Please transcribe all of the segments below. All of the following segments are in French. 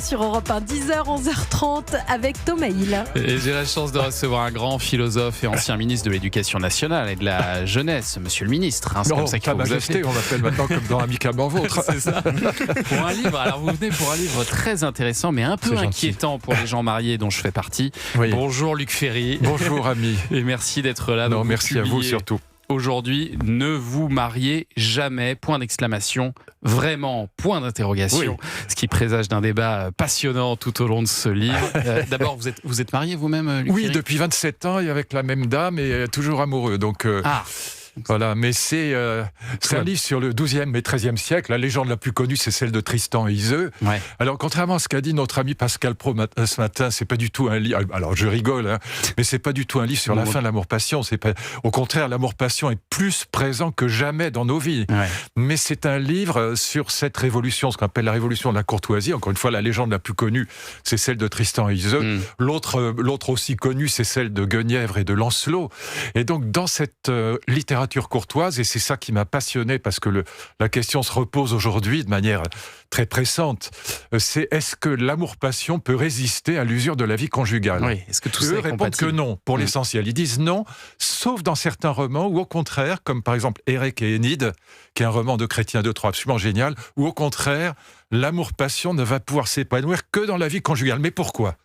Sur Europe 1, 10h, 11h30 avec Thomas Hill. Et j'ai la chance de recevoir un grand philosophe et ancien ministre de l'Éducation nationale et de la jeunesse, monsieur le ministre. C'est comme ça qu'il faut vous appeler. On l'appelle maintenant comme dans Amicalement Vôtre. C'est ça. Pour un livre, alors vous venez pour un livre très intéressant mais un peu inquiétant pour les gens mariés dont je fais partie. Oui. Bonjour Luc Ferry. Bonjour ami. Et merci d'être là. Non, merci à vous surtout. Aujourd'hui, ne vous mariez jamais, point d'exclamation, vraiment, point d'interrogation, oui. Ce qui présage d'un débat passionnant tout au long de ce livre. D'abord, vous êtes marié vous-même, Luc Oui, Ferry ? Depuis 27 ans et avec la même dame et toujours amoureux. Donc, voilà, mais c'est un livre sur le XIIe et XIIIe siècle. La légende la plus connue, c'est celle de Tristan et Iseult. Ouais. Alors, contrairement à ce qu'a dit notre ami Pascal Praud ce matin, c'est pas du tout un livre. Alors, je rigole, hein, mais c'est pas du tout un livre sur la fin de l'amour-passion. Au contraire, l'amour-passion est plus présent que jamais dans nos vies. Ouais. Mais c'est un livre sur cette révolution, ce qu'on appelle la révolution de la courtoisie. Encore une fois, la légende la plus connue, c'est celle de Tristan et Iseult. L'autre aussi connue, c'est celle de Guenièvre et de Lancelot. Et donc, dans cette littérature courtoise, et c'est ça qui m'a passionné parce que la question se repose aujourd'hui de manière très pressante, c'est est-ce que l'amour-passion peut résister à l'usure de la vie conjugale ? Oui. Est-ce que tout ça est répondent compatible ? Que non, pour l'essentiel. Ils disent non, sauf dans certains romans, ou au contraire, comme par exemple Érec et Énide, qui est un roman de Chrétien de Troyes absolument génial, où au contraire, l'amour-passion ne va pouvoir s'épanouir que dans la vie conjugale. Mais pourquoi ?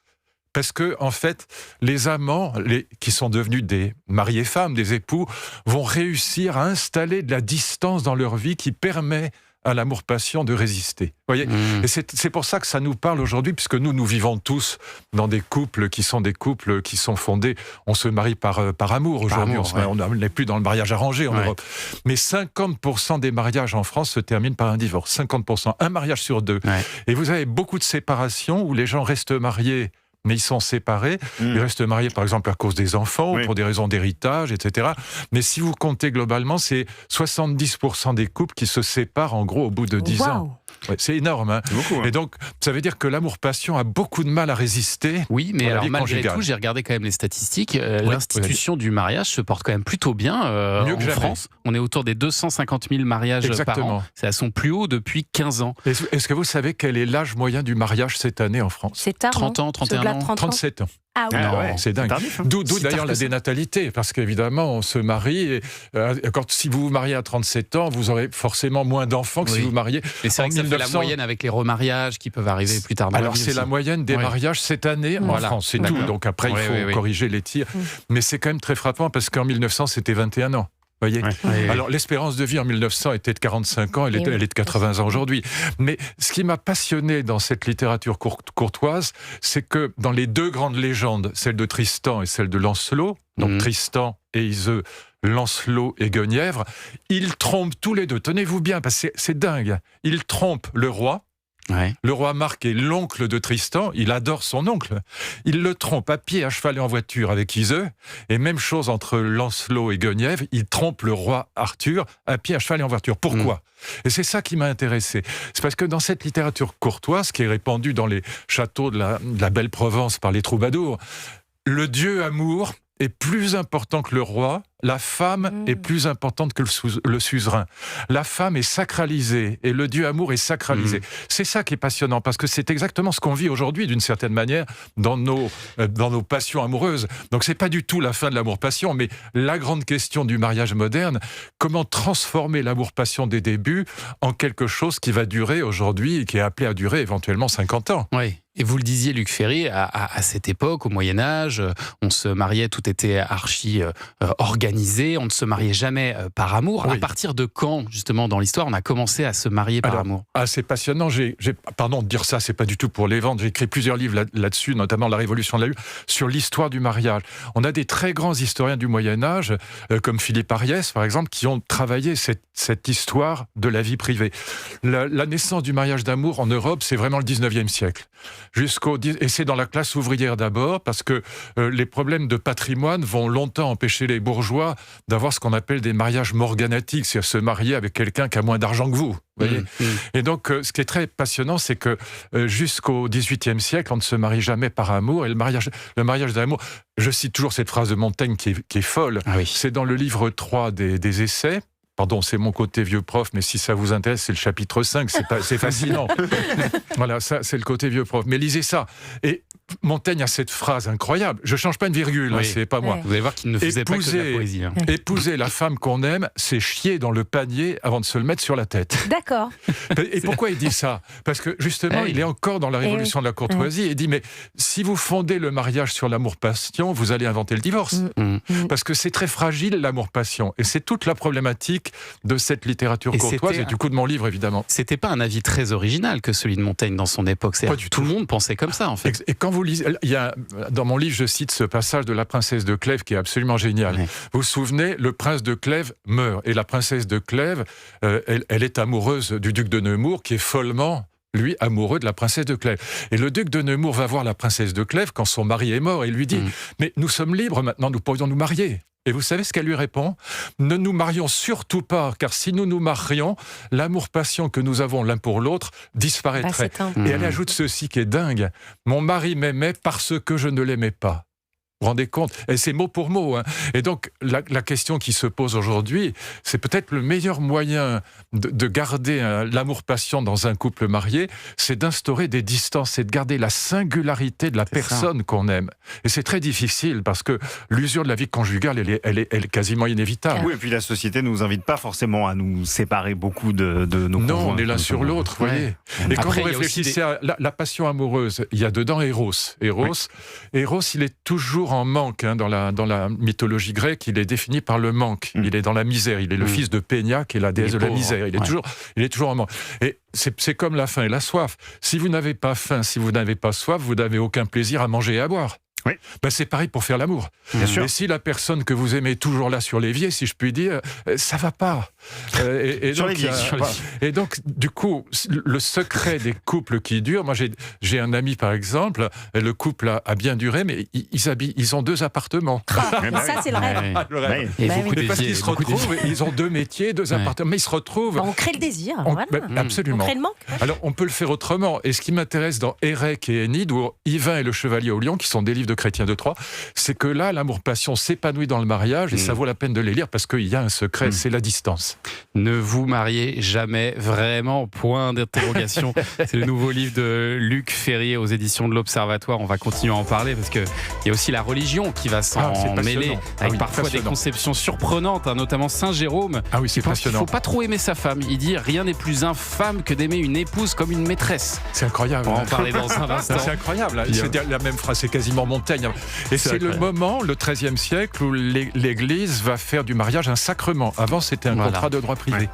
Parce que, en fait, les amants, qui sont devenus des mariés femmes, des époux, vont réussir à installer de la distance dans leur vie qui permet à l'amour-passion de résister. Voyez, et c'est pour ça que ça nous parle aujourd'hui, puisque nous vivons tous dans des couples qui sont fondés. On se marie par amour aujourd'hui. On n'est plus dans le mariage arrangé en Europe. Mais 50% des mariages en France se terminent par un divorce. 50%, un mariage sur deux. Ouais. Et vous avez beaucoup de séparations où les gens restent mariés, mais ils sont séparés. Ils restent mariés, par exemple, à cause des enfants, pour des raisons d'héritage, etc. Mais si vous comptez globalement, c'est 70% des couples qui se séparent, en gros, au bout de 10 ans. Ouais, c'est énorme. Hein. Beaucoup, hein. Et donc, ça veut dire que l'amour-passion a beaucoup de mal à résister. Oui, mais alors malgré tout, j'ai regardé quand même les statistiques. L'institution du mariage se porte quand même plutôt bien en France. On est autour des 250 000 mariages par an. C'est à son plus haut depuis 15 ans. Est-ce que vous savez quel est l'âge moyen du mariage cette année en France ? C'est tard, 30 ans, 31 ans. 37 ans. Ah oui. C'est dingue. Tardif, hein. D'où d'ailleurs la dénatalité, parce qu'évidemment, on se marie, et si vous vous mariez à 37 ans, vous aurez forcément moins d'enfants que si vous mariez. Et c'est vrai que ça fait la moyenne avec les remariages qui peuvent arriver plus tard dans la vie. C'est la moyenne des mariages cette année en France, c'est tout. Donc après, il faut corriger les tirs. Mais c'est quand même très frappant, parce qu'en 1900, c'était 21 ans. Voyez. Alors l'espérance de vie en 1900 était de 45 ans, elle est de 80 ans aujourd'hui. Mais ce qui m'a passionné dans cette littérature courtoise, c'est que dans les deux grandes légendes, celle de Tristan et celle de Lancelot, donc Tristan et Iseult, Lancelot et Guenièvre, ils trompent tous les deux. Tenez-vous bien, parce que c'est dingue. Ils trompent le roi. Ouais. Le roi Marc est l'oncle de Tristan, il adore son oncle. Il le trompe à pied, à cheval et en voiture avec Iseult. Et même chose entre Lancelot et Guenièvre, il trompe le roi Arthur à pied, à cheval et en voiture. Pourquoi ? Et c'est ça qui m'a intéressé. C'est parce que dans cette littérature courtoise, qui est répandue dans les châteaux de la belle Provence par les troubadours, le dieu amour est plus important que le roi, la femme est plus importante que le suzerain. La femme est sacralisée et le dieu amour est sacralisé. C'est ça qui est passionnant, parce que c'est exactement ce qu'on vit aujourd'hui, d'une certaine manière, dans nos passions amoureuses. Donc c'est pas du tout la fin de l'amour-passion, mais la grande question du mariage moderne, comment transformer l'amour-passion des débuts en quelque chose qui va durer aujourd'hui et qui est appelé à durer éventuellement 50 ans. Oui. Et vous le disiez, Luc Ferry, à cette époque, au Moyen-Âge, on se mariait, tout était archi organisé, on ne se mariait jamais par amour. À partir de quand, justement, dans l'histoire, on a commencé à se marier par amour ? C'est passionnant. Pardon de dire ça, c'est pas du tout pour les vendre. J'ai écrit plusieurs livres là-dessus, notamment La Révolution de la Lune, sur l'histoire du mariage. On a des très grands historiens du Moyen-Âge, comme Philippe Ariès, par exemple, qui ont travaillé cette histoire de la vie privée. La naissance du mariage d'amour en Europe, c'est vraiment le 19e siècle. Et c'est dans la classe ouvrière d'abord, parce que les problèmes de patrimoine vont longtemps empêcher les bourgeois d'avoir ce qu'on appelle des mariages morganatiques, c'est-à-dire se marier avec quelqu'un qui a moins d'argent que vous. Voyez. Et donc, ce qui est très passionnant, c'est que jusqu'au XVIIIe siècle, on ne se marie jamais par amour. Et le mariage d'amour, je cite toujours cette phrase de Montaigne qui est folle. C'est dans le livre 3 des Essais. Pardon, c'est mon côté vieux prof, mais si ça vous intéresse, c'est le chapitre 5, c'est fascinant. Voilà, ça, c'est le côté vieux prof. Mais lisez ça. Et Montaigne a cette phrase incroyable. Je change pas une virgule, oui. C'est pas moi. Vous allez voir qu'il ne faisait pas que de la poésie. Épouser la femme qu'on aime, c'est chier dans le panier avant de se le mettre sur la tête. D'accord. Et pourquoi il dit ça? Parce que justement, il est encore dans la révolution de la courtoisie et il dit, mais si vous fondez le mariage sur l'amour-passion, vous allez inventer le divorce. Parce que c'est très fragile, l'amour-passion. Et c'est toute la problématique de cette littérature courtoise et du coup de mon livre, évidemment. C'était pas un avis très original que celui de Montaigne dans son époque. Tout le monde pensait comme ça, en fait. Et quand vous lisez, dans mon livre, je cite ce passage de La princesse de Clèves qui est absolument génial. Oui. Vous vous souvenez, le prince de Clèves meurt et la princesse de Clèves, elle est amoureuse du duc de Nemours qui est follement, lui, amoureux de la princesse de Clèves. Et le duc de Nemours va voir la princesse de Clèves quand son mari est mort et lui dit « Mais nous sommes libres maintenant, nous pourrions nous marier ». Et vous savez ce qu'elle lui répond? Ne nous marions surtout pas, car si nous nous marions, l'amour-passion que nous avons l'un pour l'autre disparaîtrait. Et elle ajoute ceci qui est dingue. Mon mari m'aimait parce que je ne l'aimais pas. Vous vous rendez compte? Et c'est mot pour mot. Et donc, la question qui se pose aujourd'hui, c'est peut-être le meilleur moyen de garder l'amour-passion dans un couple marié, c'est d'instaurer des distances, c'est de garder la singularité de la personne qu'on aime. Et c'est très difficile parce que l'usure de la vie conjugale, elle est quasiment inévitable. Oui, et puis la société ne nous invite pas forcément à nous séparer beaucoup de nos conjoints. Non, on est l'un sur l'autre, vous voyez. Et quand vous réfléchissez à la passion amoureuse, il y a dedans Eros. Eros, il est toujours en manque. Dans la mythologie grecque, il est défini par le manque. Il est dans la misère. Il est le fils de Pénia, qui est la déesse de la misère. Il est toujours en manque. Et c'est comme la faim et la soif. Si vous n'avez pas faim, si vous n'avez pas soif, vous n'avez aucun plaisir à manger et à boire. Oui. C'est pareil pour faire l'amour. Et si la personne que vous aimez est toujours là sur l'évier, si je puis dire, ça va pas. Et donc, du coup, le secret des couples qui durent, moi j'ai un ami par exemple, le couple a bien duré, mais ils ont 2 appartements. Ça c'est le rêve. Parce qu'ils se retrouvent, ils ont 2 métiers, 2 appartements, mais ils se retrouvent. On crée le désir. Absolument. On crée le manque. Alors on peut le faire autrement. Et ce qui m'intéresse dans Érec et Énide, ou Yvain et le chevalier au lion, qui sont des livres de Chrétien de Troyes, c'est que là, l'amour-passion s'épanouit dans le mariage et ça vaut la peine de les lire parce qu'il y a un secret, c'est la distance. Ne vous mariez jamais, vraiment, point d'interrogation. C'est le nouveau livre de Luc Ferry aux éditions de l'Observatoire. On va continuer à en parler parce qu'il y a aussi la religion qui va s'en mêler, avec parfois des conceptions surprenantes, notamment Saint Jérôme. Ah oui, c'est passionnant. Il ne faut pas trop aimer sa femme. Il dit « Rien n'est plus infâme que d'aimer une épouse comme une maîtresse ». C'est incroyable. On va en parler dans un instant. C'est incroyable. C'est la même phrase, c'est quasiment Montaigne. Et c'est le moment, le XIIIe siècle, où l'Église va faire du mariage un sacrement. Avant, c'était un contrat de droit privé. Ouais.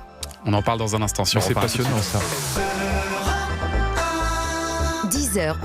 On en parle dans un instant sur C'est passionnant, ça. 10h.